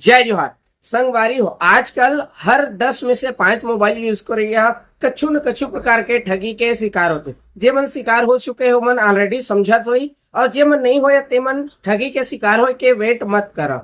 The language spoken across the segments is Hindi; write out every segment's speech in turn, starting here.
जय जोहार। संगवारी हो, आजकल हर 10 में से 5 मोबाइल यूज कर कछु न कछु प्रकार के ठगी के शिकार होते। जे मन शिकार हो चुके हो मन ऑलरेडी समझत होई, और जे मन नहीं होया ते मन ठगी के शिकार हो के वेट मत करो।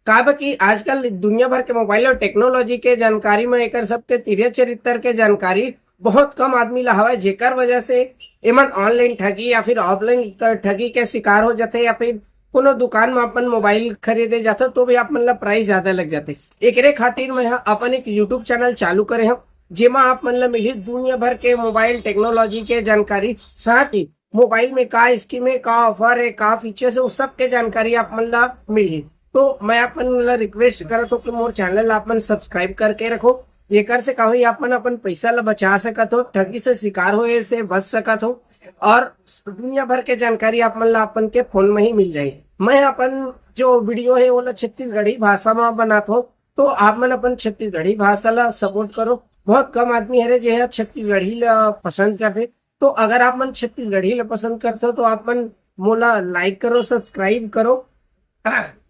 काबर कि आजकल दुनिया भर के मोबाइल और टेक्नोलॉजी के जानकारी में एकर सबके तिरय चरित्र के जानकारी बहुत कम आदमी ला हवय, जेकर वजह से एमन ऑनलाइन ठगी या फिर ऑफलाइन ठगी के शिकार हो जाते, या फिर कोनो दुकान में अपन मोबाइल खरीदे जाते तो भी आप मन ला प्राइस ज्यादा लग जाते। एकरे खातिर मैं अपन एक यूट्यूब चैनल चालू करे हूँ, जेमा आप मन ला मिली दुनिया भर के मोबाइल टेक्नोलॉजी के जानकारी, साथ ही मोबाइल में का स्कीम है, का ऑफर है, का फीचर्स है, उस सब के जानकारी आप मन ला मिली। तो मैं अपन ला रिक्वेस्ट करत हूँ कि मोर चैनल ला अपन सब्सक्राइब करके रखो। एकर से का होई अपन अपन पैसा ला बचा सकत हो, ठगी से शिकार होए से बच सकत हो, और दुनिया भर के जानकारी आप मन ला अपन के फोन में ही मिल जाए। मैं अपन जो वीडियो है वो छत्तीसगढ़ी भाषा में बनाता हूँ, तो आप मन अपन छत्तीसगढ़ी भाषा ला सपोर्ट करो। बहुत कम आदमी है जो है छत्तीसगढ़ी ला पसंद करते, तो अगर आप मन छत्तीसगढ़ी ला पसंद करते हो तो आप मन मोला लाइक करो, सब्सक्राइब करो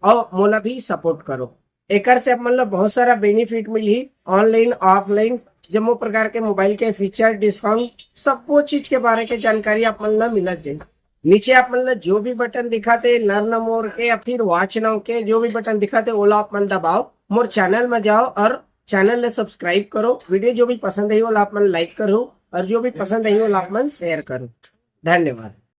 और मोला भी सपोर्ट करो। एकर से आप मन ला बहुत सारा बेनिफिट मिली, ऑनलाइन ऑफलाइन जम्मो प्रकार के मोबाइल के फीचर, डिस्काउंट, सब वो चीज के बारे के जानकारी आप मन ला मिलत जाए। नीचे आप मन ला जो भी बटन दिखाते नर मोर के या फिर वॉच नाउ के जो भी बटन दिखाते ओला आप मन दबाओ, मोर चैनल में जाओ और चैनल ले सब्सक्राइब करो। वीडियो जो भी पसंद है वो आप मन लाइक करो, और जो भी पसंद है वो आप मन शेयर करो। धन्यवाद।